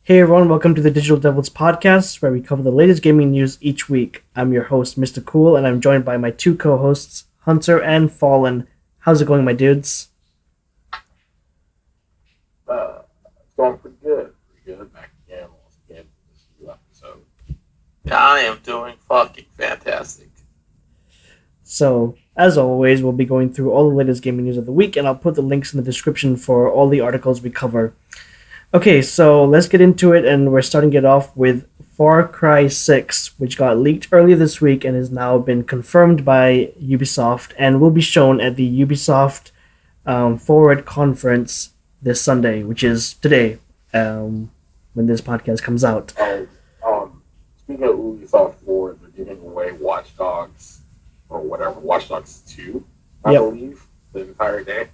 Hey everyone, welcome to the Digital Devils podcast, where we cover the latest gaming news each week. I'm your host, Mr. Cool, and I'm joined by my two co-hosts, Hunter and Fallen. How's it going, my dudes? It's going pretty good. Back again, once again, for this new episode. I am doing fucking fantastic. So, as always, we'll be going through all the latest gaming news of the week, and I'll put the links in the description for all the articles we cover. Okay, so let's get into it, and we're starting it off with Far Cry 6, which got leaked earlier this week and has now been confirmed by Ubisoft and will be shown at the Ubisoft Forward Conference this Sunday, which is today, when this podcast comes out. Speaking of Ubisoft Forward, they're giving away Watch Dogs, or whatever, Watch Dogs 2, I believe, the entire day.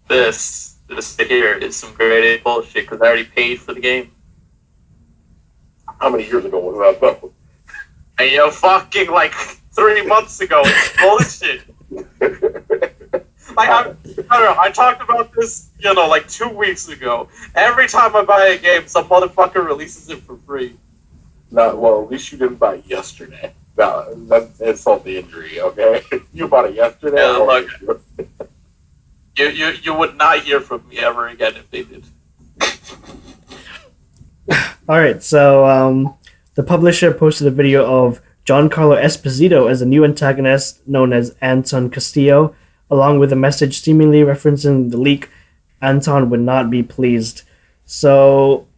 This here is some grade A bullshit because I already paid for the game. How many years ago was that, though? And fucking like 3 months ago. It's bullshit. I don't know. I talked about this, like 2 weeks ago. Every time I buy a game, some motherfucker releases it for free. Well, at least you didn't buy it yesterday. No, that's insult the injury, okay? You bought it yesterday. Yeah, look. You would not hear from me ever again if they did. Alright, so the publisher posted a video of Giancarlo Esposito as a new antagonist known as Anton Castillo, along with a message seemingly referencing the leak. Anton would not be pleased. So,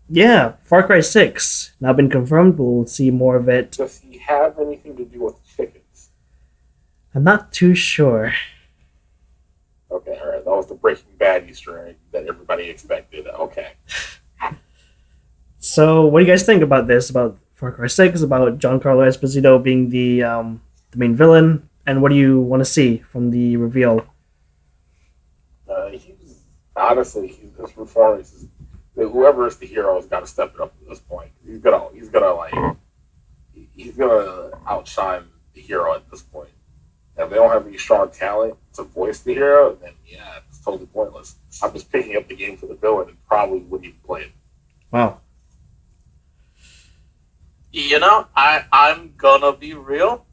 yeah, Far Cry 6, now been confirmed, we'll see more of it. Does he have anything to do with chickens? I'm not too sure. Okay, alright, that was the Breaking Bad Easter egg that everybody expected. Okay. So, what do you guys think about this? About Far Cry 6, about Giancarlo Esposito being the main villain, and what do you want to see from the reveal? His performance is, whoever is the hero has got to step it up at this point. He's gonna outshine the hero at this point. And if they don't have any strong talent to voice the hero, then yeah, it's totally pointless. I'm just picking up the game for the villain and probably wouldn't even play it. Wow. I'm gonna be real.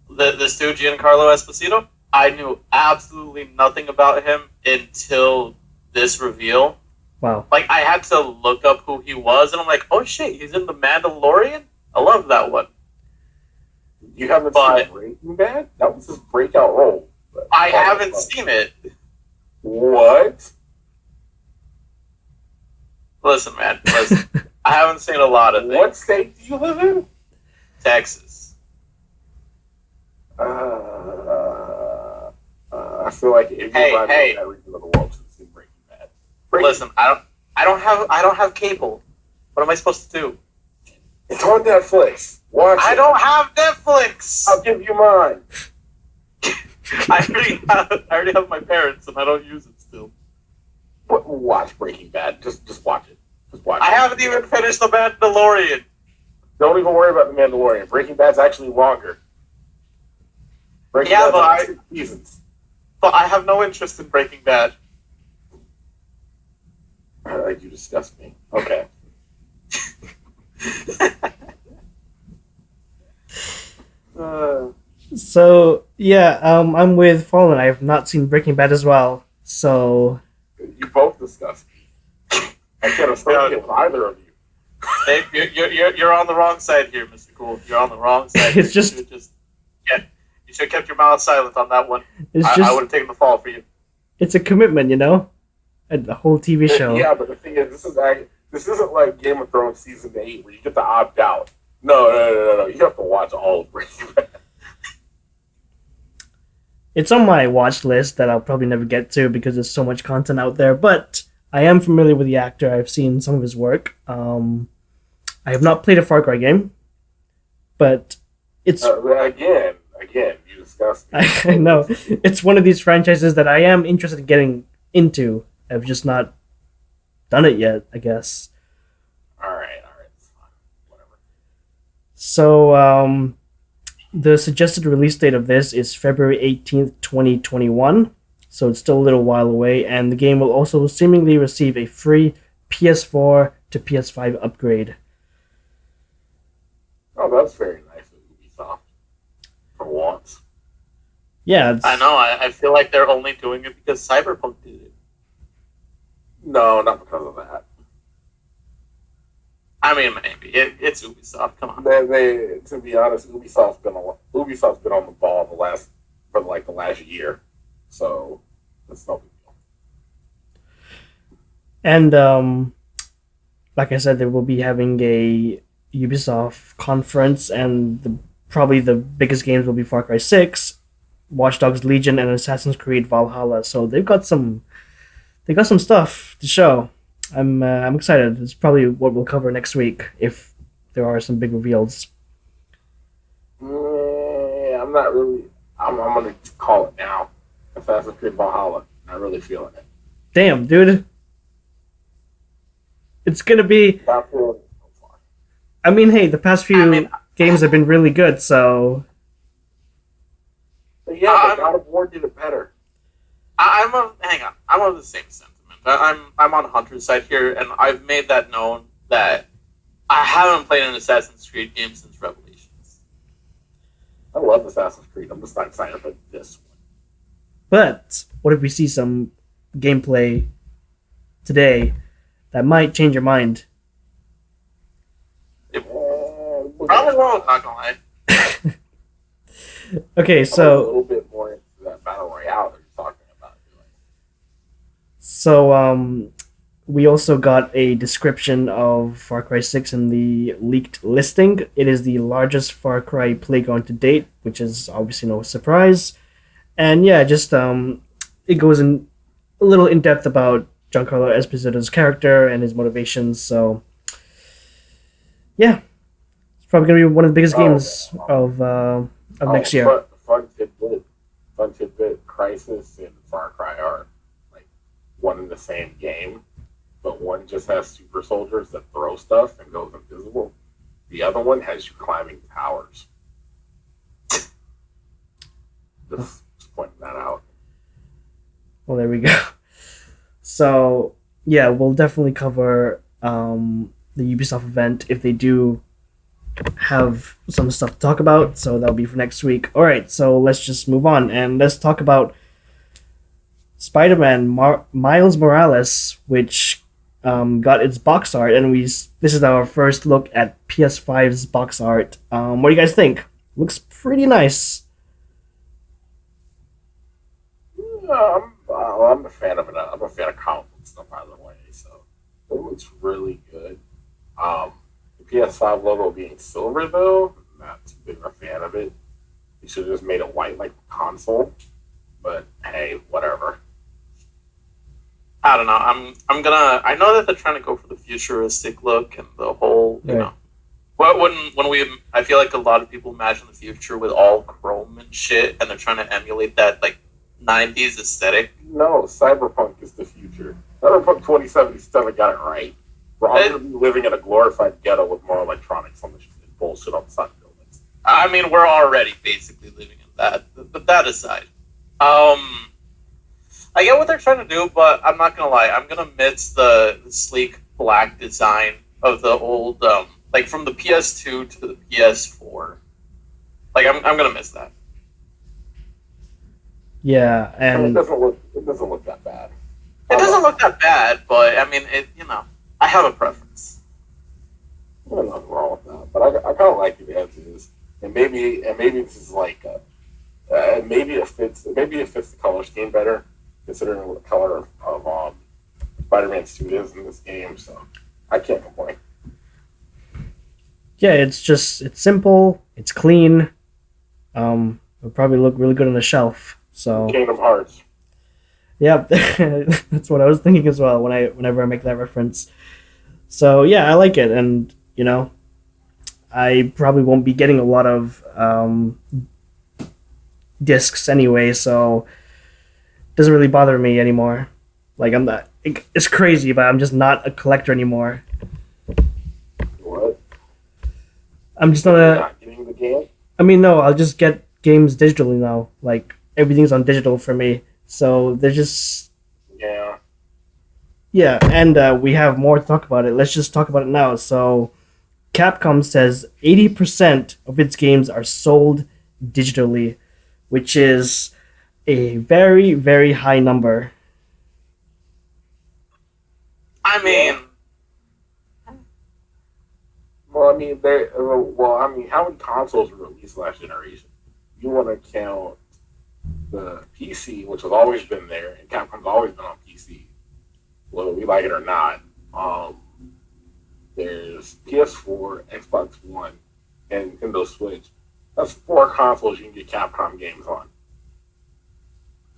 This dude, Giancarlo Esposito, I knew absolutely nothing about him until this reveal. Wow. Like, I had to look up who he was, and I'm like, oh shit, he's in The Mandalorian? I love that one. You haven't seen Breaking Bad? That was his breakout role. I haven't seen it. What? Listen, man, I haven't seen a lot of things. What state do you live in? Texas. I feel like everybody in that region of the world should see Breaking Bad. Listen, I don't have cable. What am I supposed to do? It's on Netflix. Watch it. I don't have Netflix. I'll give you mine. I already have my parents, and I don't use it still. Watch Breaking Bad. Just watch it. Just watch it. I haven't even finished The Mandalorian. Don't even worry about The Mandalorian. Breaking Bad's actually longer. Breaking Bad's 6 seasons. But I have no interest in Breaking Bad. You disgust me. Okay. So, yeah, I'm with Fallen. I have not seen Breaking Bad as well, so... You both disgust me. I can't associate with either of you. Hey, you're on the wrong side here, Mr. Cool. You're on the wrong side. It's just... You should have kept your mouth silent on that one. I would have taken the fall for you. It's a commitment, And the whole TV show. Yeah, but the thing is, this isn't like Game of Thrones Season 8 where you get to opt out. No. You have to watch all of Breaking Bad. It's on my watch list that I'll probably never get to because there's so much content out there, but I am familiar with the actor. I've seen some of his work. I have not played a Far Cry game, but it's... Again, you disgust me. I know. It's one of these franchises that I am interested in getting into. I've just not done it yet, I guess. Alright, it's fine. Whatever. So, the suggested release date of this is February 18th, 2021. So it's still a little while away, and the game will also seemingly receive a free PS4 to PS5 upgrade. Oh, that's very nice of Ubisoft for once. Yeah, I know. I feel like they're only doing it because Cyberpunk did it. No, not because of that. I mean, maybe it's Ubisoft. Come on. They to be honest, Ubisoft's been on the ball for the last year, so it's no big deal. And like I said, they will be having a Ubisoft conference, and probably the biggest games will be Far Cry 6, Watch Dogs Legion, and Assassin's Creed Valhalla. So they got some stuff to show. I'm excited. It's probably what we'll cover next week if there are some big reveals. I'm not really. I'm gonna call it now. Assassin's Creed Valhalla. Not really feeling it. Damn, dude. It's gonna be. Not feeling it so far. I mean, hey, the past few games have been really good, so. But yeah, but God of War did it better. Hang on. I'm of the same sentiment. I'm on Hunter's side here, and I've made that known that I haven't played an Assassin's Creed game since Revelations. I love Assassin's Creed. I'm just not excited for this one. But what if we see some gameplay today that might change your mind? Probably won't, not gonna lie. Okay, I'm a so little bit more into that battle royale that you're talking about. we also got a description of Far Cry 6 in the leaked listing. It is the largest Far Cry playground to date, which is obviously no surprise. And yeah, just it goes in a little in depth about Giancarlo Esposito's character and his motivations. So yeah, it's probably gonna be one of the biggest games of next year. Fun tidbit. Crisis and Far Cry are like one in the same game, but one just has super soldiers that throw stuff and goes invisible. The other one has you climbing towers. Just pointing that out. Well, there we go. So yeah, we'll definitely cover the Ubisoft event if they do have some stuff to talk about. So that'll be for next week. All right, so let's just move on and let's talk about SpiderMan Miles Morales, which got its box art, and this is our first look at PS5's box art. What do you guys think? Looks pretty nice. I'm a fan of it. I'm a fan of comic book stuff, by the way. So it looks really good. The PS5 logo being silver, though, not too big of a fan of it. You should have just made it white like the console. But hey, whatever. I don't know. I know that they're trying to go for the futuristic look and the whole, you know. I feel like a lot of people imagine the future with all chrome and shit, and they're trying to emulate that like 90s aesthetic. No, Cyberpunk is the future. Cyberpunk 2077 got it right. We're all going to be living in a glorified ghetto with more electronics on the bullshit on the side of buildings. I mean, we're already basically living in that. But that aside, I get what they're trying to do, but I'm not gonna lie. I'm gonna miss the sleek black design of the old, like from the PS2 to the PS4. Like I'm gonna miss that. Yeah, and it doesn't look that bad. It doesn't look that bad, but I mean, I have a preference. There's nothing wrong with that, but I kind of like it as is, and maybe this is like, maybe it fits the color scheme better, considering what the color of Spider-Man suit is in this game. So I can't complain. Yeah, it's simple, it's clean. It'll probably look really good on the shelf. So Kingdom Hearts. Yeah, that's what I was thinking as well whenever I make that reference. So yeah, I like it, and I probably won't be getting a lot of discs anyway, so it doesn't really bother me anymore. Like I'm not. It's crazy, but I'm just not a collector anymore. What? I'm just not getting the game. I mean, no, I'll just get games digitally now. Like everything's on digital for me. So they're just Yeah, and we have more to talk about it. Let's just talk about it now. So, Capcom says 80% of its games are sold digitally, which is a very, very high number. I mean, Well, I mean, how many consoles were released last generation? You want to count the PC, which has always been there, and Capcom's always been on PC, whether we like it or not. There's PS4, Xbox One, and Nintendo Switch. That's 4 consoles you can get Capcom games on.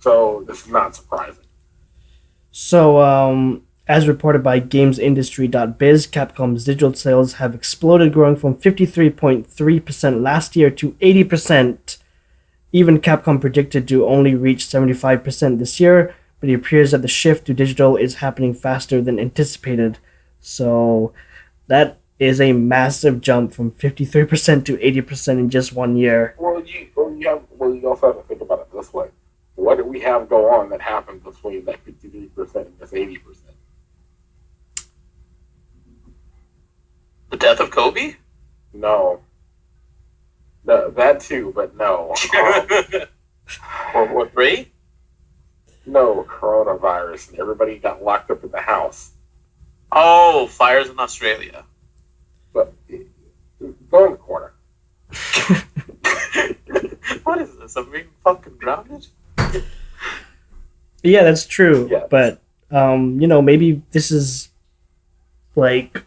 So this is not surprising. So, as reported by GamesIndustry.biz, Capcom's digital sales have exploded, growing from 53.3% last year to 80%. Even Capcom predicted to only reach 75% this year, but it appears that the shift to digital is happening faster than anticipated. So, that is a massive jump from 53% to 80% in just 1 year. You also have to think about it this way. What do we have go on that happened between that 53% and this 80%? the death of Kobe? No. That too, but no. Or Ray? No, coronavirus, and everybody got locked up in the house. Oh, fires in Australia. But go in the corner. What is this? I'm being fucking grounded? Yeah, that's true. Yes. But maybe this is like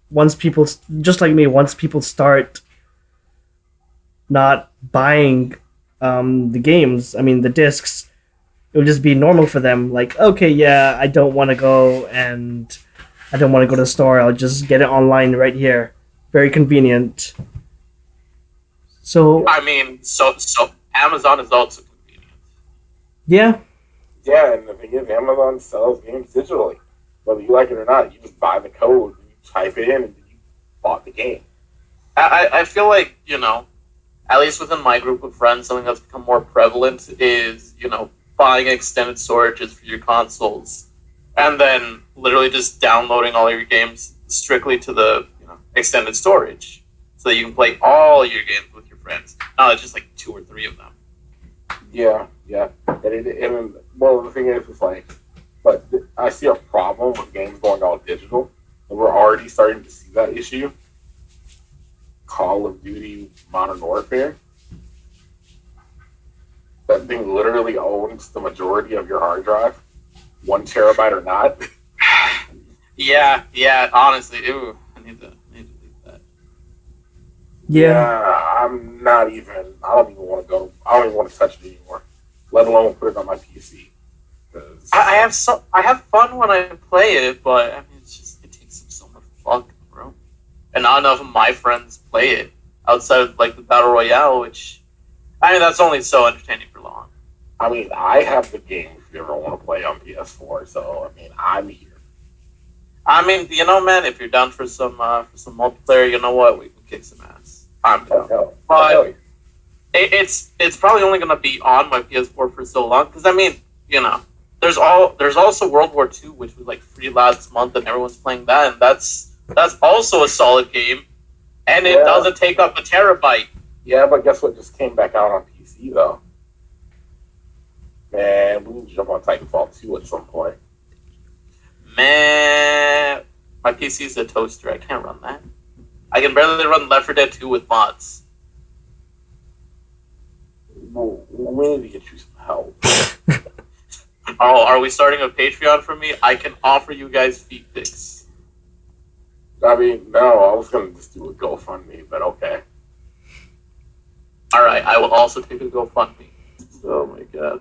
once people, just like me, once people start not buying the games, I mean the discs, it will just be normal for them. Like, okay, yeah, I don't want to go to the store. I'll just get it online right here. Very convenient. So I mean, so Amazon is also convenient. yeah, Yeah, and the thing is, Amazon sells games digitally. Whether you like it or not, you just buy the code, and you type it in, and you bought the game. I feel like, at least within my group of friends, something that's become more prevalent is, buying extended storages for your consoles and then literally just downloading all your games strictly to the extended storage so that you can play all your games with your friends. Not just like 2 or 3 of them. Yeah. And the thing is, it's like, but I see a problem with games going all digital, and we're already starting to see that issue. Call of Duty Modern Warfare. That thing literally owns the majority of your hard drive, 1 terabyte or not. Yeah, honestly, ew, I need to leave that. yeah. I don't even want to touch it anymore, let alone put it on my PC. I have fun when I play it, but I mean, it takes up so much fucking room, and not enough of my friends play it outside of like the battle royale, which I mean that's only so entertaining for long. I mean, I have the game if you ever want to play on PS4, so I mean, I'm here. I mean, man, if you're down for some multiplayer, you know what, we can kick some ass. I'm down. But it's probably only gonna be on my PS4 for so long because I mean, there's also World War II, which was like free last month, and everyone's playing that, and that's also a solid game, and it doesn't take up a terabyte. Yeah, but guess what just came back out on PC though? Man, we need to jump on Titanfall 2 at some point. Man, my PC's a toaster. I can't run that. I can barely run Left 4 Dead 2 with mods. Well, we need to get you some help. Oh, are we starting a Patreon for me? I can offer you guys feet pics. I mean, no, I was going to just do a GoFundMe, but okay. Alright, I will also take a GoFundMe. Oh my god.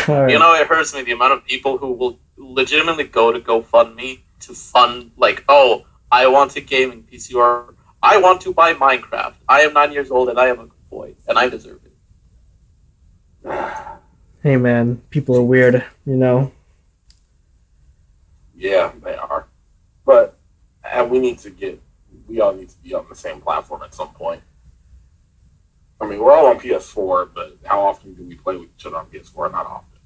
Right. It hurts me the amount of people who will legitimately go to GoFundMe to fund, like, oh, I want a gaming PC, or I want to buy Minecraft. I am 9 years old and I am a good boy, and I deserve it. Hey man, people are weird, Yeah, they are. But we all need to be on the same platform at some point. I mean, we're all on PS4, but how often do we play with each other on PS4? Not often.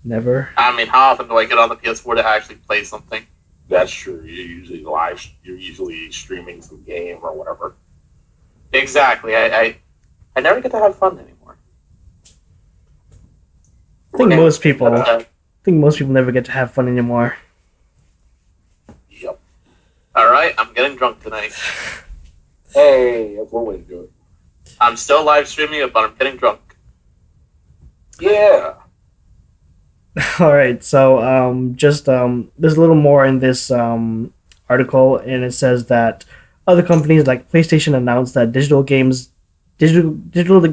Never. I mean, how often do I get on the PS4 to actually play something? That's true. You're usually streaming some game or whatever. Exactly. I never get to have fun anymore. I think most people. But, I think most people never get to have fun anymore. Yep. all right, I'm getting drunk tonight. Hey, that's one way to do it. I'm still live streaming it, but I'm getting drunk. Yeah. All right, so there's a little more in this article, and it says that other companies like PlayStation announced that digital game downloads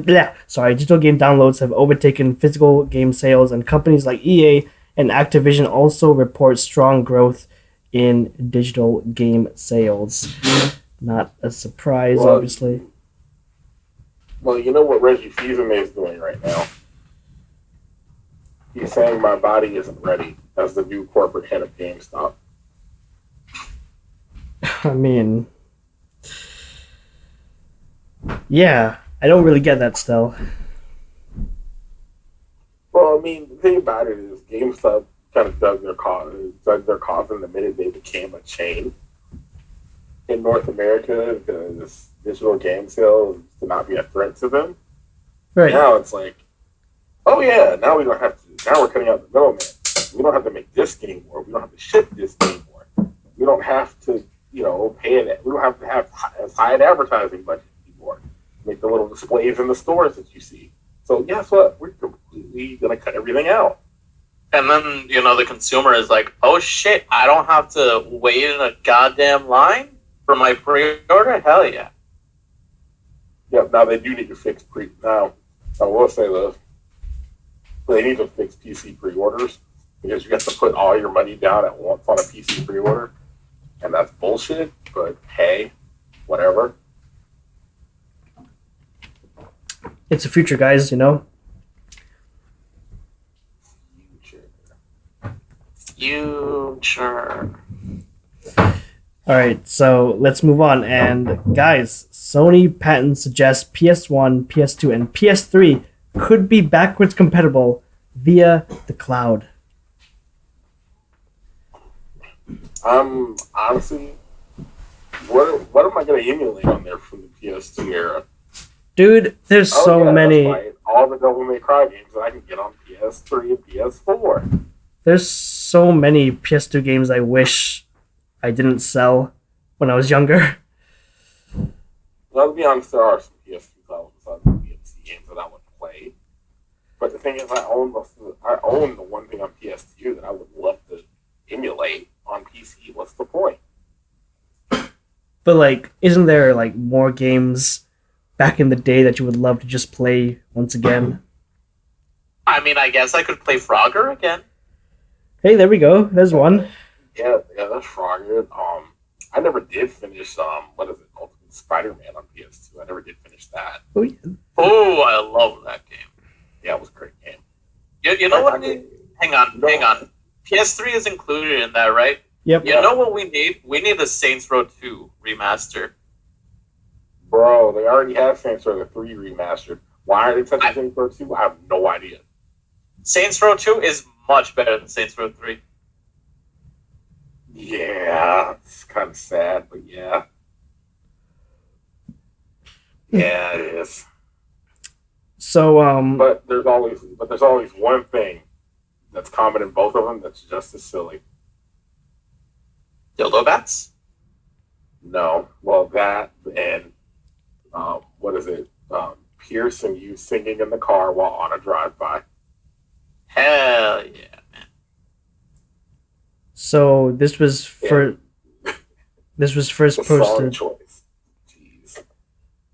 have overtaken physical game sales, and companies like EA and Activision also report strong growth in digital game sales. Not a surprise, Well, obviously. Well, you know what Reggie Fils-Aimé is doing right now? He's saying my body isn't ready as the new corporate head of GameStop. I mean, yeah, I don't really get that still. Well, I mean, the thing about it is GameStop kind of dug their coffin the minute they became a chain in North America because digital game sales to not be a threat to them. Right. Now it's like, oh yeah, now we don't have to. Now we're cutting out the middleman. We don't have to make this anymore. We don't have to ship this anymore. We don't have to, pay it. We don't have to have as high an advertising budget anymore. Make the little displays in the stores that you see. So guess what? We're completely gonna cut everything out. And then, the consumer is like, oh shit, I don't have to wait in a goddamn line for my pre-order? Hell yeah. Yep. Now they do need to fix Now, I will say this. They need to fix PC pre-orders because you have to put all your money down at once on a PC pre-order, and that's bullshit. But hey, whatever. It's the future, guys, Future. All right, so let's move on. And guys, Sony patent suggests PS1, PS2, and PS3 could be backwards compatible via the cloud. Honestly, what am I going to emulate on there from the PS2 era? Dude, there's so many. That's right. All the Devil May Cry games that I can get on PS3 and PS4. There's so many PS2 games I wish I didn't sell when I was younger. Well, to be honest, there are some PS2 titles besides the UFC games that I would play. But the thing is, I own the one thing on PS2 that I would love to emulate on PC. What's the point? But isn't there more games back in the day that you would love to just play once again? I mean, I guess I could play Frogger again. Hey, there we go. There's one. Yeah, that's Frogger. I never did finish Ultimate Spider-Man on PS2. I never did finish that. Oh, yeah. Oh, I love that game. Yeah, it was a great game. You know what I mean? Hang on. PS3 is included in that, right? Yep. You know what we need? We need the Saints Row 2 remaster. Bro, they already have Saints Row 3 remastered. Why are they touching Saints Row 2? I have no idea. Saints Row 2 is much better than Saints Row 3. Yeah, it's kind of sad, but yeah. Yeah, it is. So, But there's always one thing that's common in both of them that's just as silly. Dildo bats? No, well that and what is it? Pierce and you singing in the car while on a drive-by. Hell yeah, man. So this was first The song posted. choice. Jeez.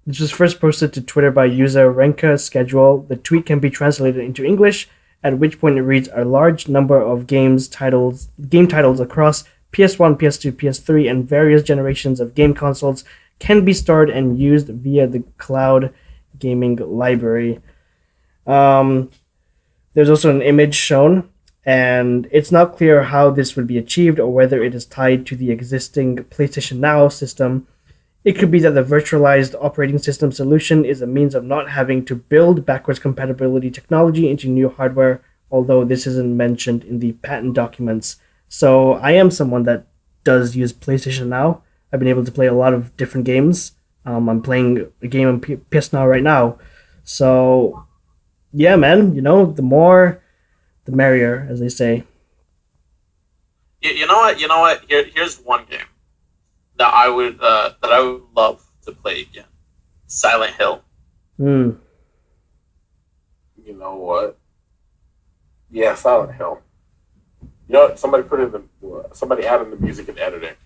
This was first posted to Twitter by user Renka Schedule. The tweet can be translated into English, at which point it reads: "A large number of game titles across PS1, PS2, PS3, and various generations of game consoles can be stored and used via the cloud gaming library." There's also an image shown, and it's not clear how this would be achieved or whether it is tied to the existing PlayStation Now system. It could be that the virtualized operating system solution is a means of not having to build backwards compatibility technology into new hardware, although this isn't mentioned in the patent documents. So I am someone that does use PlayStation Now. I've been able to play a lot of different games. I'm playing a game on PS Now right now. So, yeah, man, the more, the merrier, as they say. You know what? You know what? Here's one game that I would love to play again. Silent Hill. Hmm. You know what? Yeah, Silent Hill. You know what? Somebody added the music and editing.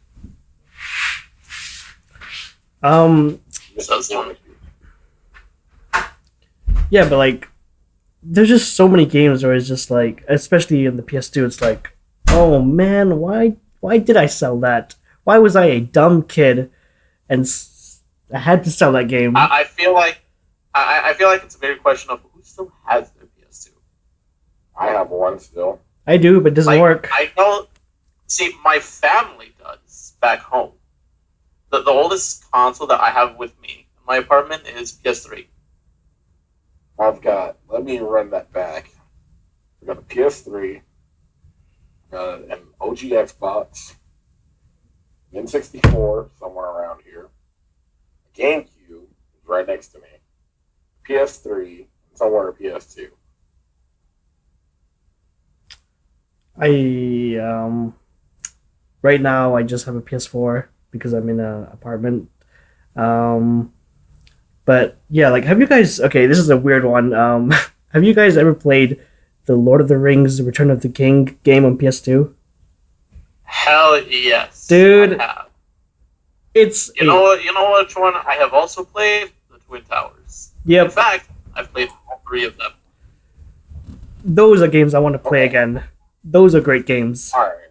So soon. Yeah, but like, there's just so many games where it's just like, especially in the PS2, it's like, oh man, why did I sell that? Why was I a dumb kid and I had to sell that game? I feel like I feel like it's a big question of who still has their PS2. I have one still. I do, but it doesn't work. I don't see my family does back home. The oldest console that I have with me in my apartment is PS3. Let me run that back. I got a PS3, an OG Xbox, N64 somewhere around here, a GameCube right next to me, PS3, and somewhere a PS2. Right now I just have a PS4 because I'm in an apartment. But yeah, like, have you guys? Okay, this is a weird one. Have you guys ever played the Lord of the Rings: Return of the King game on PS2? Hell yes, dude. I have. It's you know which one I have also played? The Twin Towers. Yep. In fact, I've played all three of them. Those are games I want to play again. Those are great games. All right,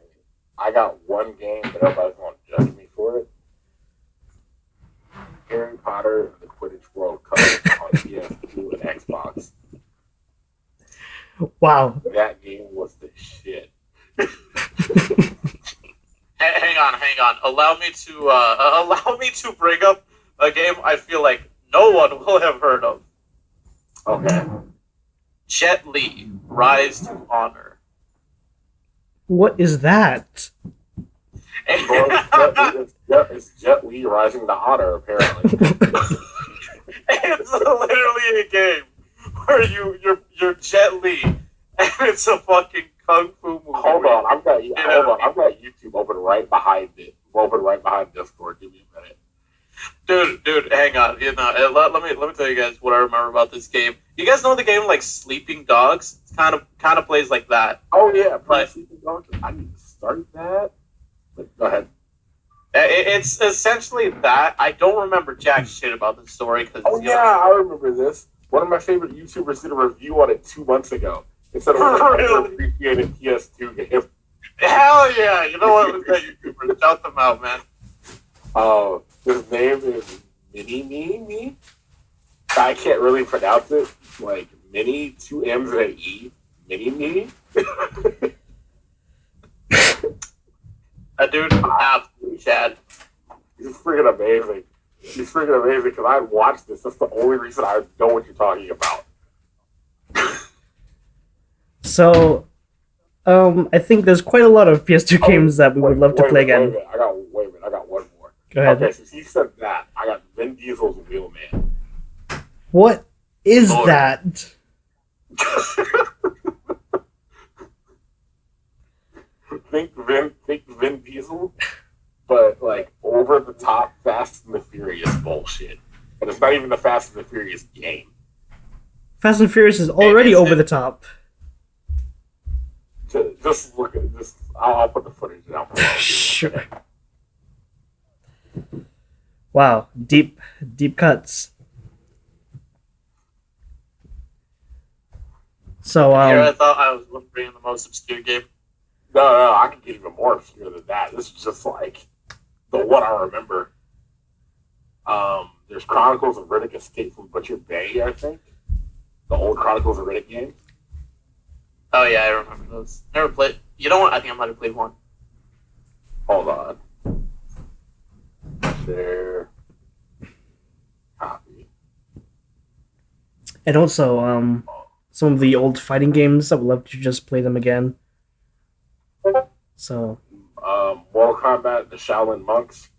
I got one game, but everybody's going to judge me for it. Harry Potter and the Quidditch World Cup on PS2 and Xbox. Wow. That game was the shit. Hang on. Allow me to bring up a game I feel like no one will have heard of. Okay. Jet Li, Rise to Honor. What is that? It's Jet Li Rising to Honor, apparently. It's literally a game where you're Jet Li, and it's a fucking kung fu movie. Hold on, I've got YouTube open right behind it. Open right behind Discord. Give me a minute. Dude, hang on. Let me tell you guys what I remember about this game. You guys know the game like Sleeping Dogs? It's kind of plays like that. Oh yeah, Sleeping Dogs. I need to start that. Go ahead. It's essentially that. I don't remember jack shit about the story. I remember this. One of my favorite YouTubers did a review on it 2 months ago. It said it was an underappreciated PS2 game. Hell yeah! You know what? That YouTuber, shout them out, man. His name is Me. I can't really pronounce it. Like Mini, 2 M's and an E. Me. That dude, absolutely Chad. He's freaking amazing. Because I watched this. That's the only reason I know what you're talking about. So, I think there's quite a lot of PS2 games that we would love to play again. Wait a minute. I got one more. Go ahead. Okay, since he said that, I got Vin Diesel's Wheelman. What is that? think Vin Diesel, but like over the top Fast and the Furious bullshit. And it's not even the Fast and the Furious game. Fast and Furious is already over the top. Just look at this. I'll put the footage down. Sure. Wow, deep cuts. So I thought I was bringing the most obscure game. No, I can get even more obscure than that. This is just like the one I remember. There's Chronicles of Riddick Escape from Butcher Bay, I think. The old Chronicles of Riddick game. Oh yeah, I remember those. Never played. You know what? I think I might have played one. Hold on. There. Copy. And also, some of the old fighting games, I would love to just play them again. So. Mortal Kombat: The Shaolin Monks.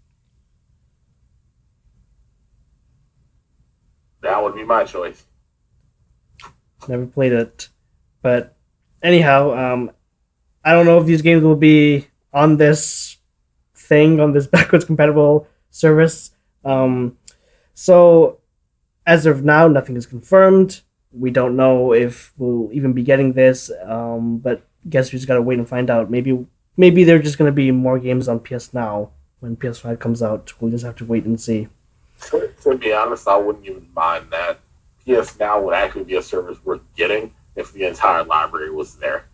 That would be my choice. Never played it, but anyhow, I don't know if these games will be on this on this backwards compatible service. So as of now, nothing is confirmed. We don't know if we'll even be getting this, but guess we just gotta wait and find out. Maybe they're just gonna be more games on PS Now when PS5 comes out. We'll just have to wait and see. To be honest, I wouldn't even mind that. PS Now would actually be a service worth getting if the entire library was there.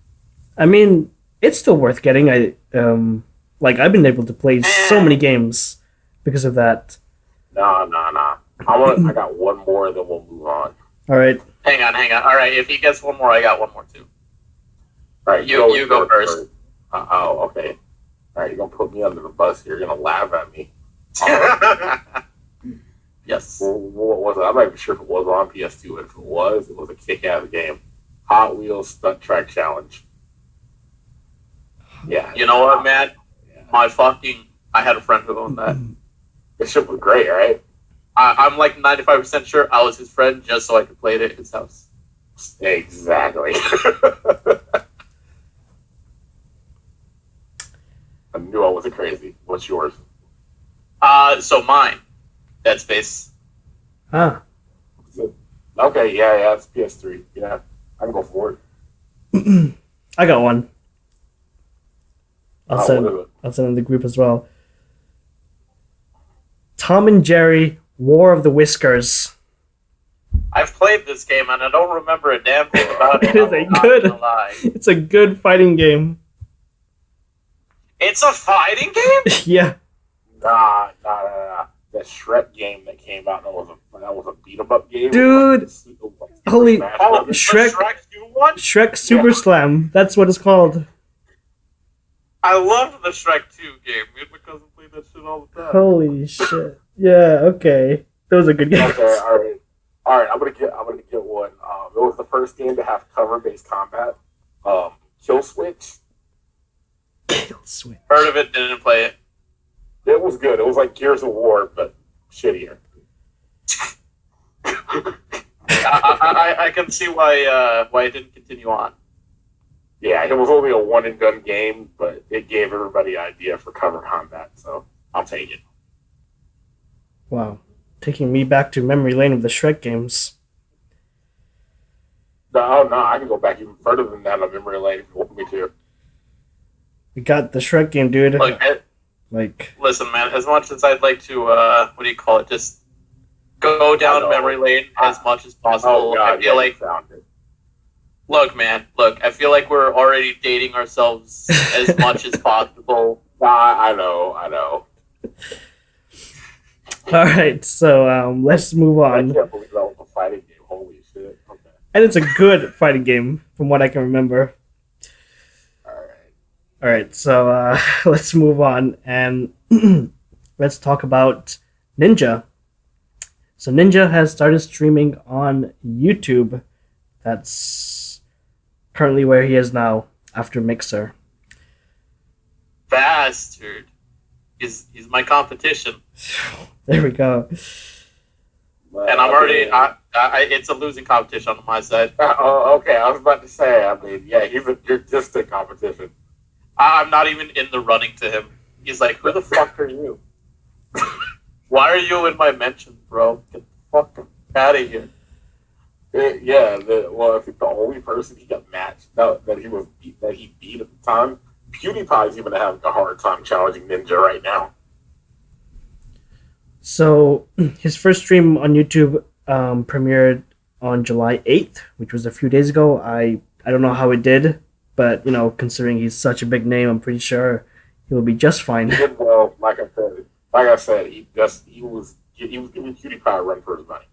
I mean, it's still worth getting. I've been able to play so many games because of that. Nah. I got one more, then we'll move on. All right. Hang on. All right, if he gets one more, I got one more too. All right, you go first. Okay. All right, you're gonna put me under the bus here. You're gonna laugh at me. Yes. What was it? I'm not even sure if it was on PS2. If it was a kick-ass game. Hot Wheels Stunt Track Challenge. Yeah. You know what, man? Yeah. I had a friend who owned that. This shit was great, right? I'm like 95% sure I was his friend just so I could play it at his house. Exactly. I knew I wasn't crazy. What's yours? So mine. Dead Space. Huh. Okay, yeah, it's PS3. Yeah, I can go for it. I got one. I'll send it in the group as well. Tom and Jerry, War of the Whiskers. I've played this game and I don't remember a damn thing about it. It's a good fighting game. It's a fighting game? Yeah. Nah. That Shrek game that came out, that was a beat 'em up game. Dude, holy Shrek! Shrek Super Slam. That's what it's called. I love the Shrek 2 game. Me and my cousin play that shit all the time. Holy shit! Yeah, okay, those are good games. Okay, all right. I'm gonna get one. It was the first game to have cover-based combat. Kill Switch. Heard of it, didn't play it. It was good. It was like Gears of War, but shittier. I can see why it didn't continue on. Yeah, it was only a one and done game, but it gave everybody an idea for cover combat, so I'll take it. Wow. Taking me back to memory lane of the Shrek games. No, I can go back even further than that on memory lane if you want me to. We got the Shrek game, dude. Listen, man, as much as I'd like to, just go down memory lane as much as possible, I feel like... Look, I feel like we're already dating ourselves as much as possible. I know. All right, so let's move on. I can't believe that was a fighting game. Holy shit. Okay. And it's a good fighting game, from what I can remember. All right, so let's move on and let's talk about Ninja. So Ninja has started streaming on YouTube. That's currently where he is now after Mixer. Bastard. He's my competition. There we go. And I'm already... it's a losing competition on my side. Okay, I was about to say, you're distant competition. I'm not even in the running to him. He's like, who the fuck are you? Why are you in my mentions, bro? Get the fuck out of here. I think the only person he got matched that he beat at the time, PewDiePie's even having a hard time challenging Ninja right now. So his first stream on YouTube premiered on July 8th, which was a few days ago. I don't know how it did. But, considering he's such a big name, I'm pretty sure he will be just fine. He did well, like I said, he was giving PewDiePie a run for his money.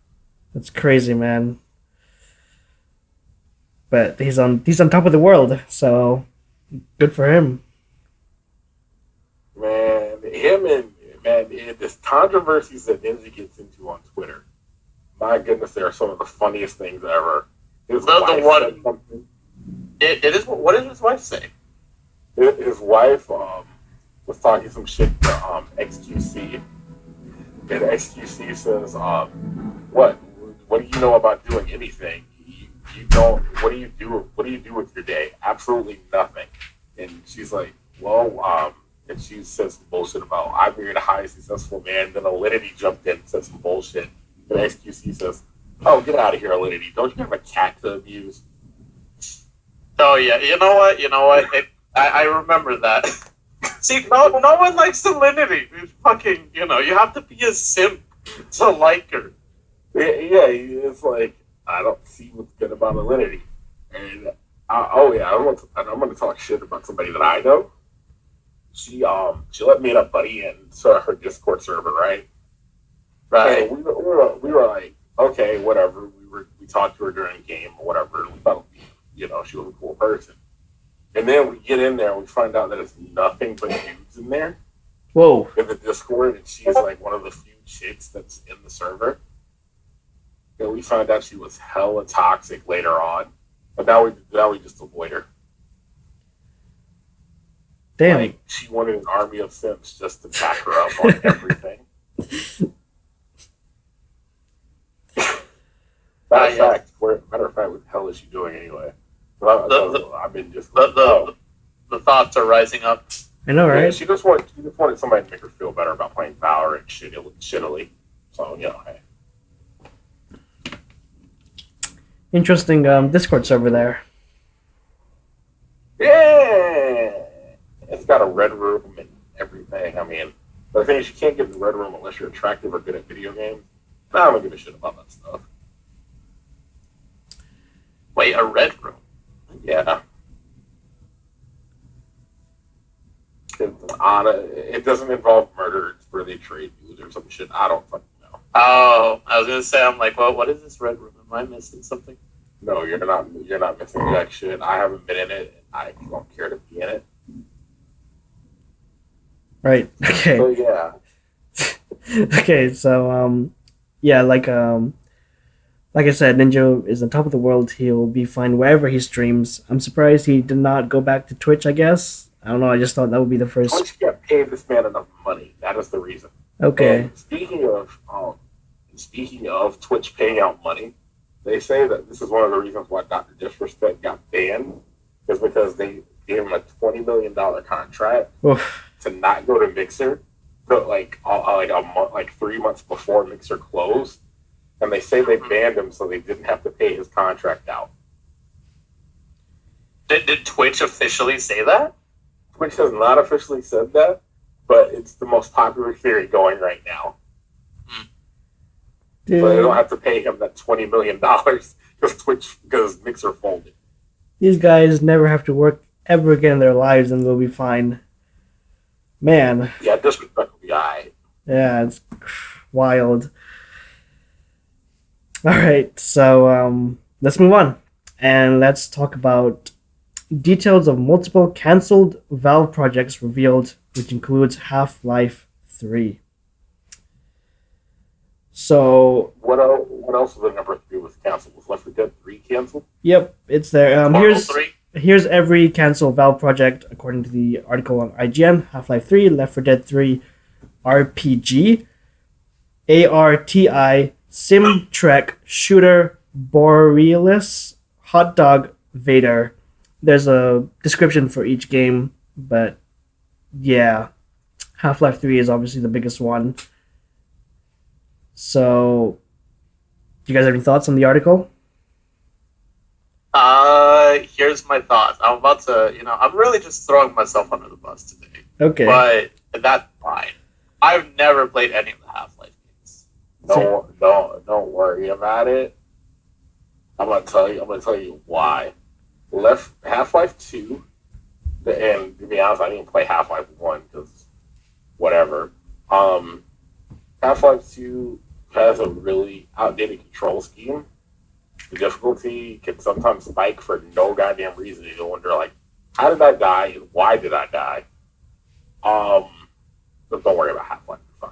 That's crazy, man. But he's on top of the world, so good for him. Man, this controversies that Ninja gets into on Twitter. My goodness, they are some of the funniest things ever. It is. What did his wife say? His wife was talking some shit to XQC, and XQC says, what do you know about doing anything? You don't. What do you do? What do you do with your day? Absolutely nothing. And she's like, well, and she says some bullshit about I'm your highly successful man. Then Alinity jumped in and said some bullshit. And XQC says, oh, get out of here, Alinity. Don't you have a cat to abuse? Oh yeah, you know what? I remember that. See, no one likes Alinity. Fucking, you have to be a simp to like her. Yeah, it's like, I don't see what's good about Alinity. And I'm gonna talk shit about somebody that I know. She let me and a buddy into her Discord server, right? Right. And we were like, okay, whatever. We talked to her during a game or whatever. We thought, she was a cool person. And then we get in there and we find out that it's nothing but dudes in there. Whoa. In the Discord, and she's like one of the few chicks that's in the server. And we found out she was hella toxic later on. But now we just avoid her. Damn. Like, she wanted an army of simps just to back her up on everything. Matter of fact, what the hell is she doing anyway? I've been just the thoughts are rising up. I know, right? Yeah, she just wanted somebody to make her feel better about playing Valorant shittily. So hey. Interesting Discord server there. Yeah, it's got a red room and everything. I mean, but the thing is, you can't get in the red room unless you're attractive or good at video games. I don't give a shit about that stuff. Wait, a red room? Yeah. It doesn't involve murder. It's where they trade news or some shit. I don't fucking know. Oh, I was gonna say, I'm like, well, what is this red room? Am I missing something? No, you're not. You're not missing jack shit. I haven't been in it, and I don't care to be in it. Right. Okay. So yeah. Okay. So yeah, like I said, Ninja is on top of the world. He'll be fine wherever he streams. I'm surprised he did not go back to Twitch, I guess. I don't know. I just thought that would be the first. Twitch can't pay this man enough money. That is the reason. Okay. And speaking of Twitch paying out money, they say that this is one of the reasons why Dr. Disrespect got banned, is because they gave him a $20 million contract to not go to Mixer, but like a month, like 3 months before Mixer closed, and they say they banned him so they didn't have to pay his contract out. Did Twitch officially say that? Twitch has not officially said that, but it's the most popular theory going right now. Dude. So they don't have to pay him that $20 million because Mixer folded. These guys never have to work ever again in their lives and they'll be fine. Man. Yeah, Disrespect will be alright. Yeah, it's wild. Alright, so let's move on. And let's talk about details of multiple cancelled Valve projects revealed, which includes Half-Life 3. So what else was the number 3 was canceled? Was Left 4 Dead 3 canceled? Yep, it's there. Portal 3? Here's every cancelled Valve project according to the article on IGN. Half-Life 3, Left 4 Dead 3 RPG, ARTI, Sim Trek, Shooter, Borealis, Hot Dog, Vader. There's a description for each game, but yeah, Half-Life 3 is obviously the biggest one. So, do you guys have any thoughts on the article? Here's my thoughts. I'm about to, I'm really just throwing myself under the bus today. Okay. But that's fine. I've never played any of the Half-Life games. Don't worry about it. I'm gonna tell you why. Half-Life 2, and to be honest, I didn't play Half-Life 1 because whatever. Half-Life 2 has a really outdated control scheme. The difficulty can sometimes spike for no goddamn reason. You wonder, like, how did I die and why did I die? But don't worry about Half-Life. It's fine.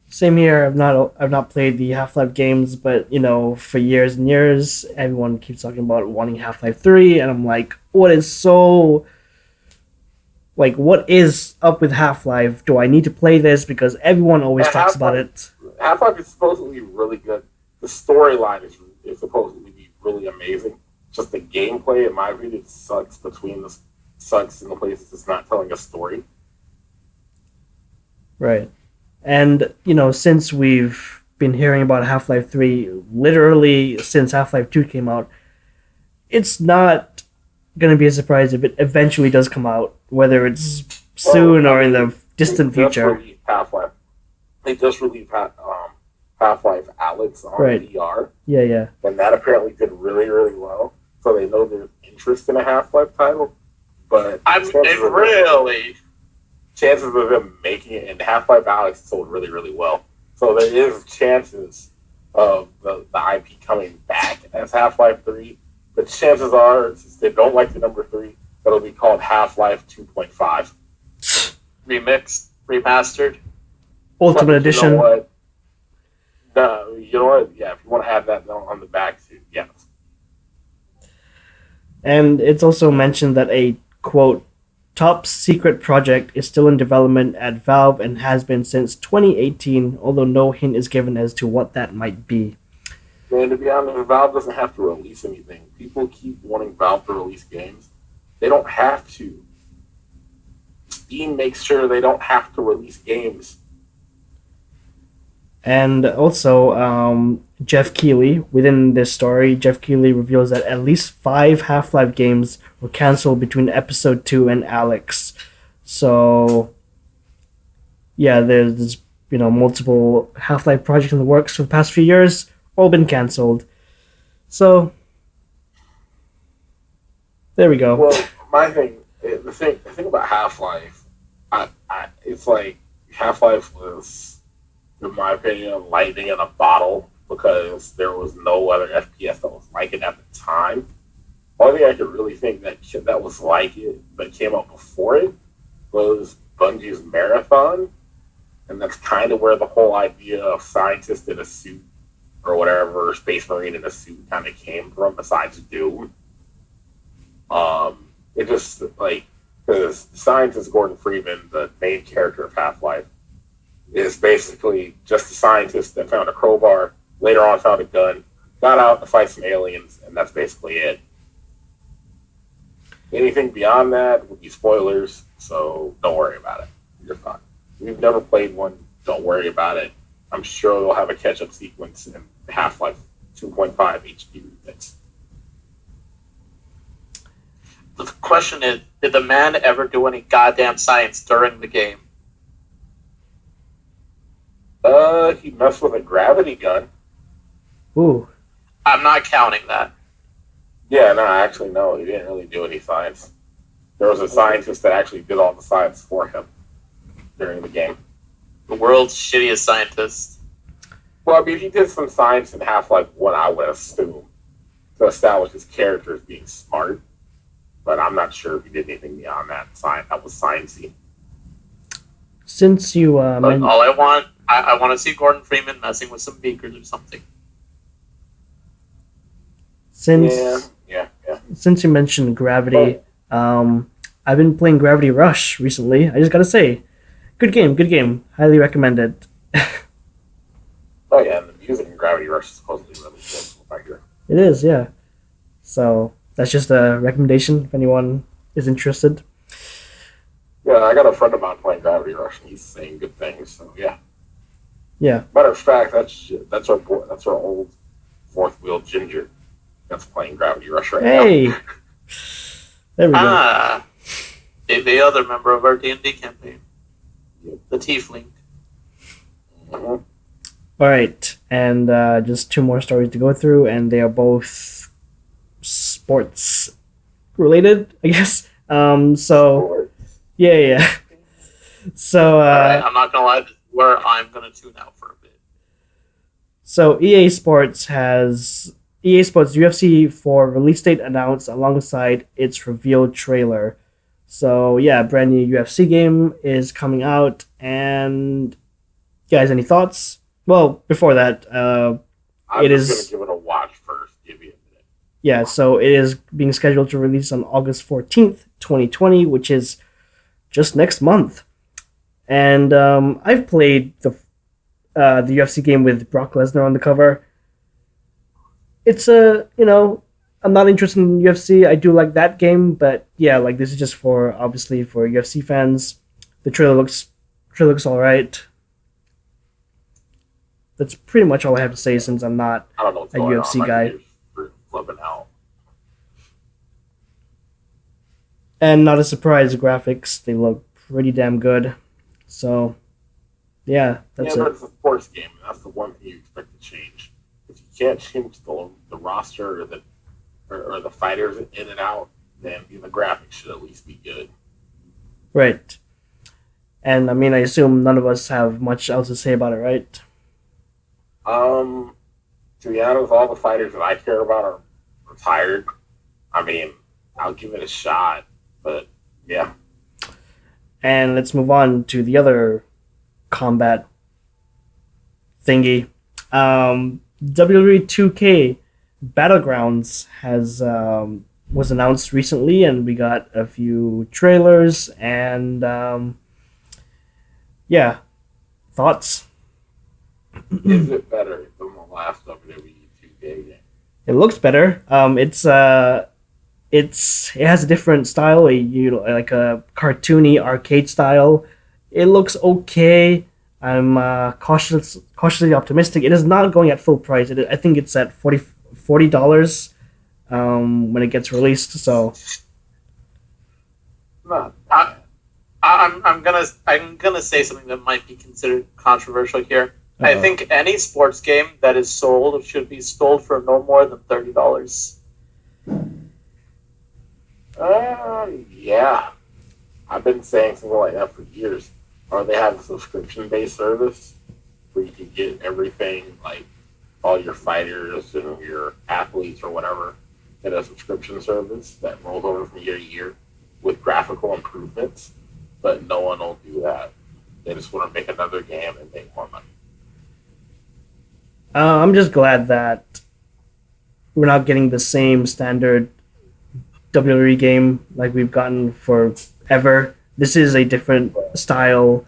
Same here. I've not played the Half-Life games, but for years and years, everyone keeps talking about wanting Half-Life 3, and I'm like, what is so Like, what is up with Half-Life? Do I need to play this? Because everyone always And talks about it. Half-Life is supposedly really good. The storyline is supposedly be really amazing. Just the gameplay, in my opinion, sucks in the places it's not telling a story. Right. And, since we've been hearing about Half-Life 3, literally since Half-Life 2 came out, it's not going to be a surprise if it eventually does come out, whether it's soon or in the distant future. Half-Life. They just released Half-Life Alyx on VR. Yeah. And that apparently did really, really well. So they know there's interest in a Half-Life title. But chances of them making it, and Half-Life Alyx sold really, really well. So there is chances of the IP coming back as Half-Life 3. But chances are, since they don't like the number 3, it'll be called Half-Life 2.5. Remixed, remastered. Ultimate Edition. You know what? No, you know what? Yeah, if you want to add that on the back too, yes. And it's also mentioned that a, quote, top secret project is still in development at Valve and has been since 2018, although no hint is given as to what that might be. Man, to be honest, Valve doesn't have to release anything. People keep wanting Valve to release games. They don't have to. Steam makes sure they don't have to release games. And also, Jeff Keighley, within this story, Jeff Keighley reveals that at least 5 Half-Life games were cancelled between Episode 2 and Alyx. So, yeah, there's multiple Half-Life projects in the works for the past few years, all been cancelled. So, there we go. Well, the thing about Half-Life, it's like Half-Life was, in my opinion, lightning in a bottle because there was no other FPS that was like it at the time. Only thing I could really think that was like it that came out before it was Bungie's Marathon, and that's kind of where the whole idea of scientist in a suit or whatever, Space Marine in a suit kind of came from, besides Doom. It just, because the scientist Gordon Freeman, the main character of Half-Life, is basically just a scientist that found a crowbar, later on found a gun, got out to fight some aliens, and that's basically it. Anything beyond that would be spoilers, so don't worry about it. You're fine. If you've never played one, don't worry about it. I'm sure they'll have a catch-up sequence in Half-Life 2.5 HD remix. The question is, did the man ever do any goddamn science during the game? He messed with a gravity gun. Ooh. I'm not counting that. Yeah, no, actually, no, he didn't really do any science. There was a scientist that actually did all the science for him during the game. The world's shittiest scientist. Well, I mean, he did some science in Half-Life 1, I would assume, to establish his character as being smart. But I'm not sure if he did anything beyond that. That was sciencey. Since you all I want to see Gordon Freeman messing with some beakers or something. Since you mentioned Gravity, I've been playing Gravity Rush recently. I just gotta say, good game, highly recommend it. Oh yeah, and the music in Gravity Rush is supposedly really good. Right here. It is, yeah. So that's just a recommendation if anyone is interested. Yeah, I got a friend of mine playing Gravity Rush, and he's saying good things. So yeah. Yeah. Matter of fact, that's our old fourth wheel Ginger that's playing Gravity Rush right now. Hey. There we go. The other member of our D&D campaign, the Tiefling. Mm-hmm. All right, and just 2 more stories to go through, and they are both sports related, I guess. So yeah. So Alright, I'm not gonna lie, this is where I'm gonna tune out for a bit. So EA Sports UFC 4 release date announced alongside its revealed trailer. So yeah, brand new UFC game is coming out, and guys, any thoughts? Well, before that, I'm just gonna give it a watch first. Give me a minute. Yeah, so it is being scheduled to release on August 14th, 2020, which is just next month. And I've played the UFC game with Brock Lesnar on the cover. It's I'm not interested in UFC. I do like that game, but yeah, like this is just obviously for UFC fans. The trailer looks all right. That's pretty much all I have to say since I'm not I don't know what's a going UFC on. guy. Flipping out. And not a surprise, the graphics, they look pretty damn good. So, yeah, that's but it. it's a sports game, and that's the one thing you expect to change. If you can't change the roster or the fighters in and out, then the graphics should at least be good. Right. And I mean, I assume none of us have much else to say about it, right? To be honest, all the fighters that I care about are retired. I mean, I'll give it a shot, but yeah. And let's move on to the other combat thingy. WWE 2K Battlegrounds was announced recently, and we got a few trailers and yeah, thoughts. Is it better than the last WWE 2K game? It looks better. It has a different style, like a cartoony arcade style. It looks okay. I'm cautiously optimistic. It is not going at full price. I think it's at $40 when it gets released. So, Not I'm gonna say something that might be considered controversial here. I think any sports game that is sold should be sold for no more than $30. Yeah. I've been saying something like that for years. Or they have a subscription-based service where you can get everything, like all your fighters and your athletes or whatever, in a subscription service that rolls over from year to year with graphical improvements. But no one will do that. They just want to make another game and make more money. I'm just glad that we're not getting the same standard WWE game like we've gotten forever. This is a different style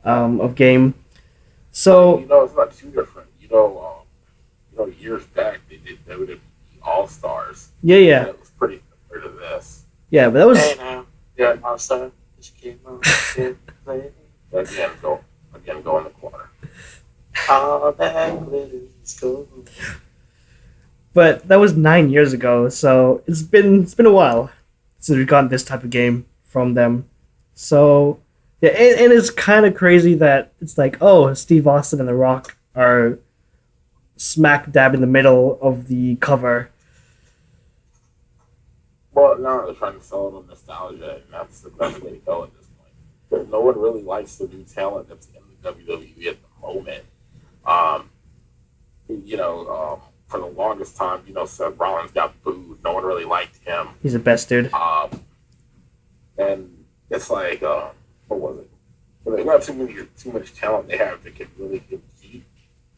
of game. So it's not too different. Years back they did WWE All Stars. yeah. And it was pretty similar to this. Yeah, but that was Hey now, yeah, All Star. Again, go in the corner. All that glitters gold. but that was 9 years ago. So it's been a while since we've gotten this type of game from them. So yeah, and it's kind of crazy that it's like, oh, Steve Austin and The Rock are smack dab in the middle of the cover. Well, no, they're trying to sell it on nostalgia, and that's the best way to go at this point. Because no one really likes the new talent that's in the WWE at the moment. For the longest time, Seth Rollins got booed. No one really liked him. He's the best dude. And it's like, what was it? Well, there's not too much talent they have that can really compete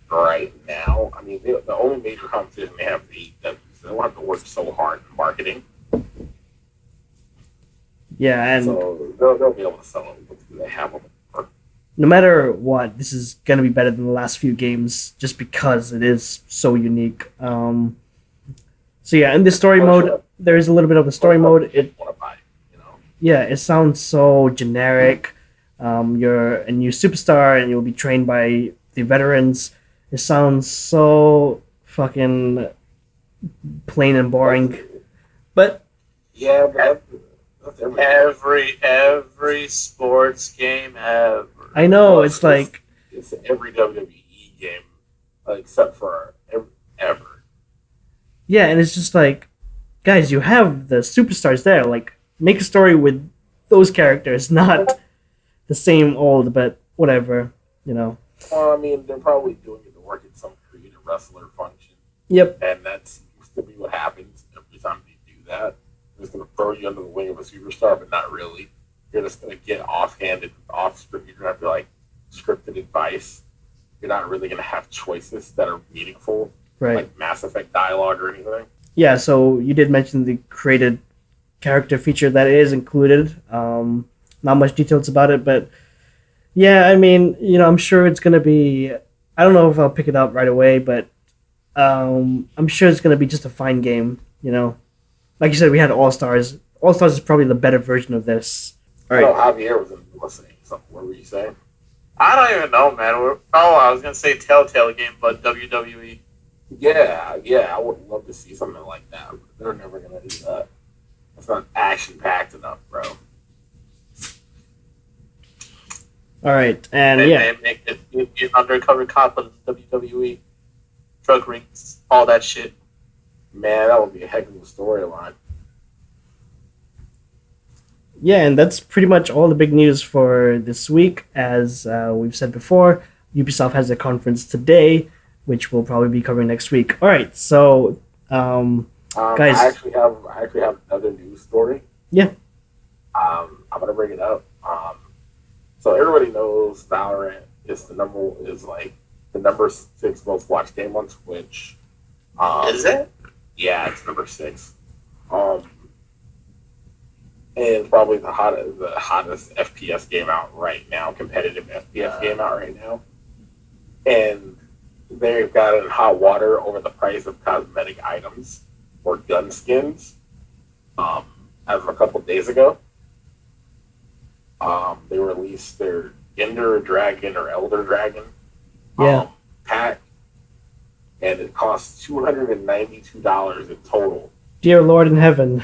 right now. I mean, the only major competition they have is AEW, so they don't have to work so hard in marketing. Yeah, and So they'll be able to sell it with who they have on the board. no matter what, this is gonna be better than the last few games just because it is so unique. So yeah, in the story mode, there is a little bit of the story mode. It sounds so generic. You're a new superstar and you'll be trained by the veterans. It sounds so fucking plain and boring. But Yeah, but that's Every sports game ever. I know it's like it's every WWE game except for ever. yeah, and it's just like, guys, you have the superstars there. Like, make a story with those characters, not the same old, but whatever, Well, I mean, they're probably doing it to work at some creative wrestler function. Yep. And that seems to be what happens every time they do that. They're just going to throw you under the wing of a superstar, but not really. You're just going to get offhanded, off script. You're going to have to like scripted advice. You're not really going to have choices that are meaningful, Right. like Mass Effect dialogue or anything. Yeah, so you did mention the created character feature that is included. not much details about it, but yeah, I mean, I'm sure it's gonna be. I don't know if I'll pick it up right away, but I'm sure it's gonna be just a fine game. Like you said, we had All Stars. All Stars is probably the better version of this. All I know right. Javier was listening. Something. What were you saying? I don't even know, man. I was gonna say Telltale game, but WWE. Yeah, I would love to see something like that, but they're never gonna do that. It's not action packed enough, bro. All right, and They make it be an undercover cop of the WWE, drug rings, all that shit. Man, that would be a heck of a storyline. yeah, and that's pretty much all the big news for this week. As we've said before, Ubisoft has a conference today, which we'll probably be covering next week. All right, so guys, I actually have another news story. Yeah. I'm gonna bring it up. So everybody knows Valorant is like the number 6 most watched game on Twitch. Is it? Yeah, it's number 6. And probably the hottest FPS game out right now, competitive FPS game out right now. And they've got in hot water over the price of cosmetic items or gun skins. As of a couple days ago, they released their Ender Dragon or Elder Dragon pack, and it costs $292 in total. dear Lord in heaven,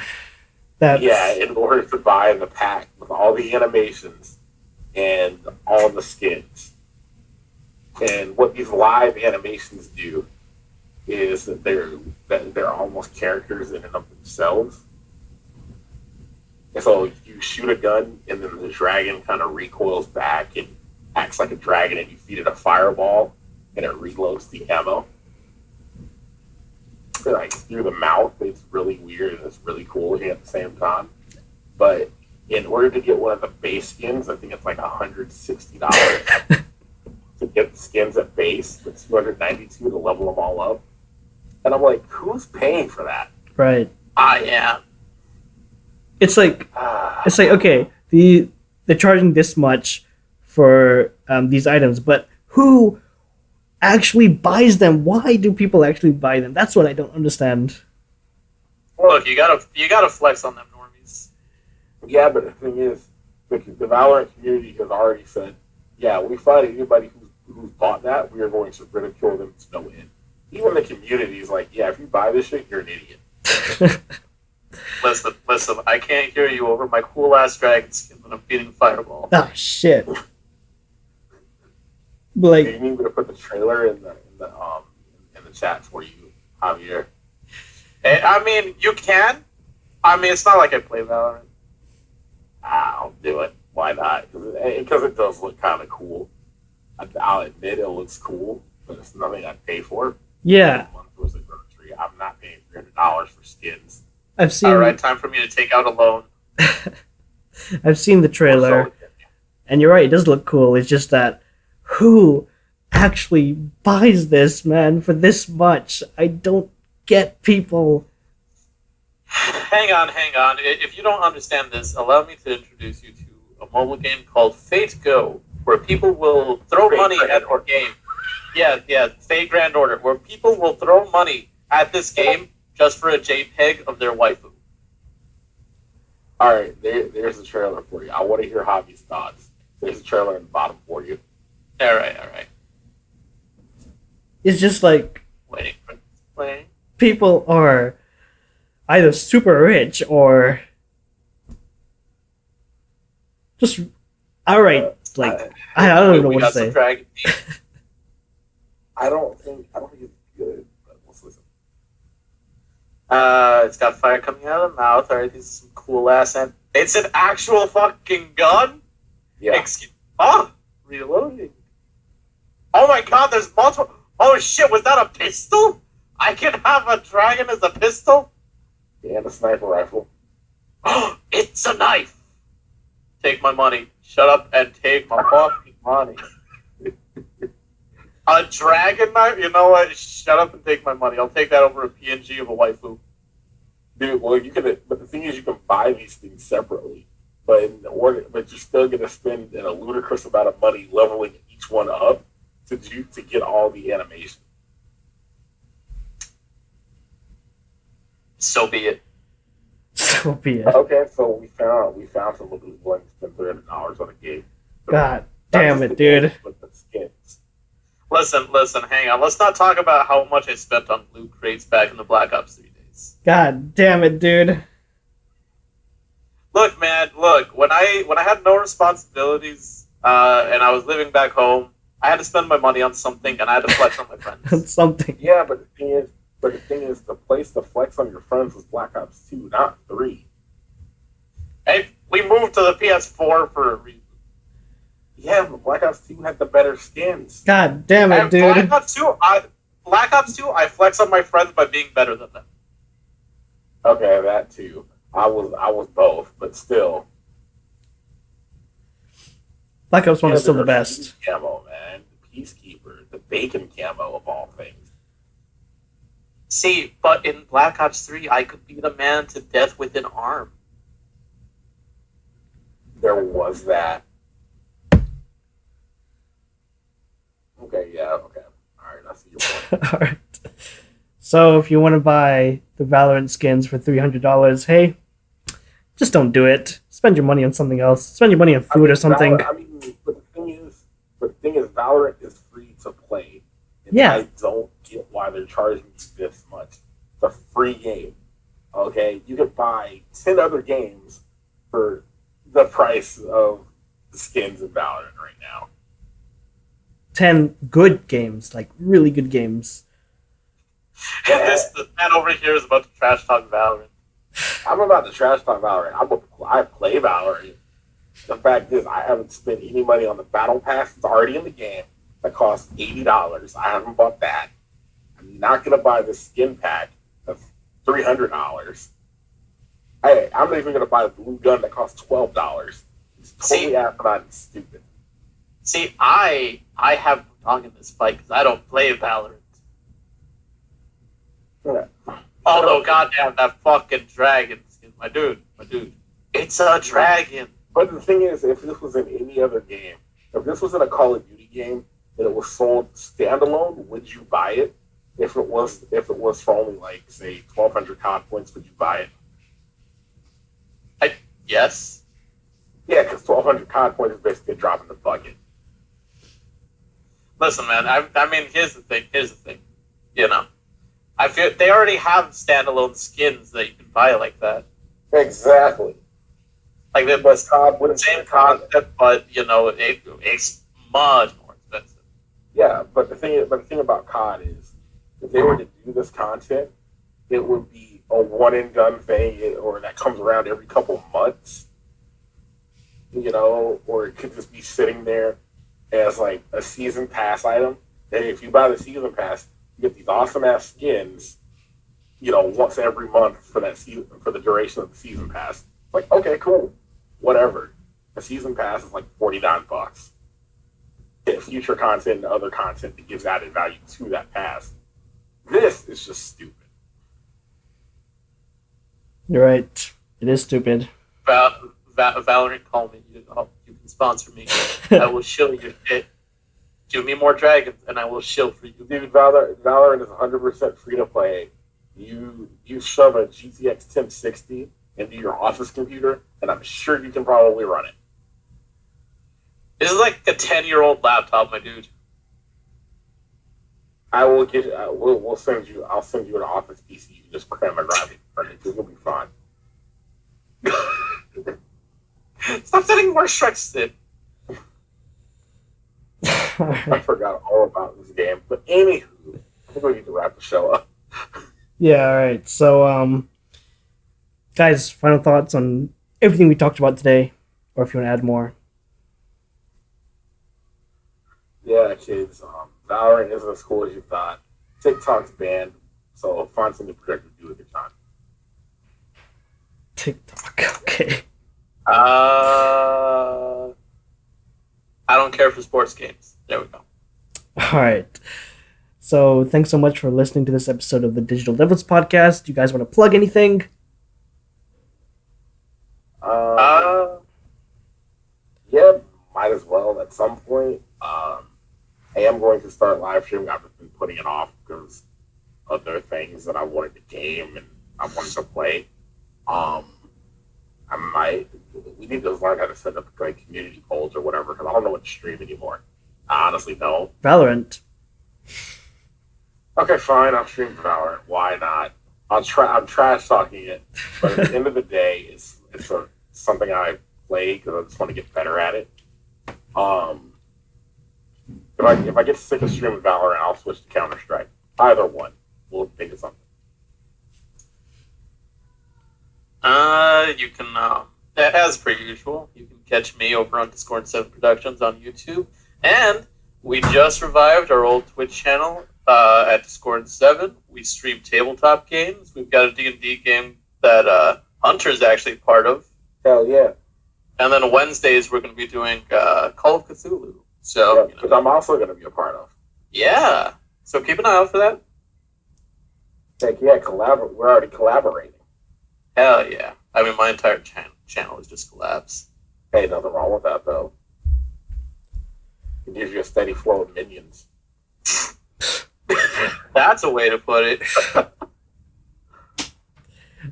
In order to buy the pack with all the animations and all the skins. And what these live animations do is that they're almost characters in and of themselves. And so you shoot a gun, and then the dragon kind of recoils back and acts like a dragon, and you feed it a fireball, and it reloads the ammo. Like through the mouth, it's really weird and it's really cool at the same time. But in order to get one of the base skins, I think it's like $160 to get the skins at base. It's $292 to level them all up. And I'm like, who's paying for that? right. I am. It's like okay, they're charging this much for these items, but who actually buys them? Why do people actually buy them? That's what I don't understand. Look, you gotta flex on them normies. Yeah, but the thing is, the Valorant community has already said, yeah, we find anybody who's bought that, we are going to ridicule them to no end. Even the community is like, yeah, if you buy this shit, you're an idiot. Listen, I can't hear you over my cool ass dragon skin when I'm feeding Fireball. Ah, shit. Do Like, you need me to put the trailer in the chat for you, Javier? I mean, you can. I mean, it's not like I play Valorant. I'll do it. Why not? Because it does look kind of cool. I'll admit it looks cool, but it's nothing I'd pay for. yeah, I'm not paying $300 for skins. I've seen. All right, time for me to take out a loan. I've seen the trailer, and you're right. It does look cool. It's just that who actually buys this, man, for this much? I don't get people. Hang on. If you don't understand this, allow me to introduce you to a mobile game called Fate Go, where people will throw money at or game. Yeah, Fate Grand Order, where people will throw money at this game just for a JPEG of their waifu. All right, there's the trailer for you. I want to hear Javi's thoughts. There's a trailer in the bottom for you. All right. It's just like Waiting for playing. people are either super rich or just outright like I don't know what to say. Dragon I don't think it's good, but let's listen. It's got fire coming out of the mouth. All right, these are some cool ass. And it's an actual fucking gun. Yeah. Reloading. Oh my god, there's multiple. Oh shit, was that a pistol? I can have a dragon as a pistol? And a sniper rifle. It's a knife. Take my money. Shut up and take my fucking money. A dragon knife? You know what? Shut up and take my money. I'll take that over a PNG of a waifu. Dude, well, you can. But the thing is, you can buy these things separately. but you're still gonna spend a ludicrous amount of money leveling each one up to get all the animation. So be it. So be it. Okay, so we found someone who's willing to spend $300 on a game. God Not damn just it, the dude. games, but the skins. Listen, hang on. Let's not talk about how much I spent on loot crates back in the Black Ops 3 days. God damn it, dude. Look, man, when I had no responsibilities and I was living back home, I had to spend my money on something and I had to flex on my friends. Something. Yeah, but the thing is, the place to flex on your friends was Black Ops 2, not 3. Hey, we moved to the PS4 for a reason. Yeah, but Black Ops 2 had the better skins. God damn it, And dude. Black Ops 2, I flex on my friends by being better than them. Okay, that too. I was both, but still. Black Ops 1 is still the best. Camo, man. The Peacekeeper, the bacon camo of all things. See, but in Black Ops 3, I could beat a man to death with an arm. There was that. Okay, yeah, okay. Alright, I see your point. Alright. So if you want to buy the Valorant skins for $300, hey, just don't do it. Spend your money on something else. Spend your money on food or something. But the thing is, Valorant is free to play. And Yeah. I don't get why they're charging you this much. It's a free game. Okay? You can buy 10 other games for the price of the skins in Valorant right now. 10 good games, like really good games. And the man over here is about to trash talk Valorant. I'm about to trash talk Valorant. I play Valorant. The fact is, I haven't spent any money on the Battle Pass. It's already in the game. That costs $80. I haven't bought that. I'm not going to buy the skin pack of $300. I'm not even going to buy the blue gun that costs $12. It's totally asinine and stupid. See, I have no dog in this fight because I don't play Valorant. Yeah. Although, goddamn, that fucking dragon skin, my dude, it's a dragon. But the thing is, if this was in any other game, if this was in a Call of Duty game and it was sold standalone, would you buy it? If it was for only like say 1,200 COD points, would you buy it? Yes. Yeah, because 1,200 COD points is basically a drop in the bucket. Listen, man. I mean, here's the thing. You know, I feel they already have standalone skins that you can buy like that. Exactly. Like the But COD wouldn't same concept, but you know, it's much more expensive. Yeah, but the thing about COD is, if they were to do this content, it would be a one and done thing, or that comes around every couple months. You know, or it could just be sitting there as like a season pass item. And if you buy the season pass, you get these awesome ass skins. You know, once every month for that season, for the duration of the season pass. Like, okay, cool, whatever. The season pass is like $49. Get future content and other content that gives added value to that pass. This is just stupid. You're right. It is stupid. Valorant, call me. You can sponsor me. I will show you it. Give me more dragons, and I will shill for you. Dude, Valorant is 100% free to play. You shove a GTX 1060 into your office computer, and I'm sure you can probably run it. This is like a 10-year-old laptop, my dude. I will get. We'll send you. I'll send you an office PC. You can just cram a graphics card into. It'll be fine. Stop sending more Shreks in. I forgot all about this game. But anywho, I think we need to wrap the show up. Yeah, alright. So, guys, final thoughts on everything we talked about today, or if you want to add more. Yeah, kids. Valorant isn't as cool as you thought. TikTok's banned, so find something productive to do with your time. TikTok, okay. I don't care for sports games. There we go. Alright. So, thanks so much for listening to this episode of the Digital Devils Podcast. Do you guys want to plug anything? at some point. I am going to start live streaming. I've just been putting it off because other things that I wanted to game and I wanted to play. I might. We need to learn how to set up like community polls or whatever because I don't know what to stream anymore. I honestly don't. Valorant. Okay, fine. I'll stream Valorant. Why not? I'm trash talking it, but at the end of the day, it's something I play because I just want to get better at it. If I get sick of streaming Valorant, I'll switch to Counter Strike. Either one. We'll think of something. You can, as per usual, you can catch me over on Discord 7 Productions on YouTube, and we just revived our old Twitch channel at Discord 7. We stream tabletop games. We've got a D&D game that Hunter's actually part of. Hell yeah. And then Wednesdays we're going to be doing Call of Cthulhu. So, which I'm also going to be a part of. Yeah. So keep an eye out for that. Heck yeah, we're already collaborating. Hell yeah. I mean, my entire channel is just collabs. Hey, nothing wrong with that, though. It gives you a steady flow of minions. That's a way to put it.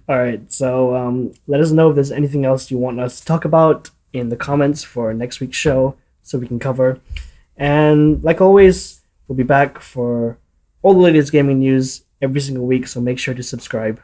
All right, so let us know if there's anything else you want us to talk about in the comments for next week's show so we can cover. And like always, we'll be back for all the latest gaming news every single week, so make sure to subscribe.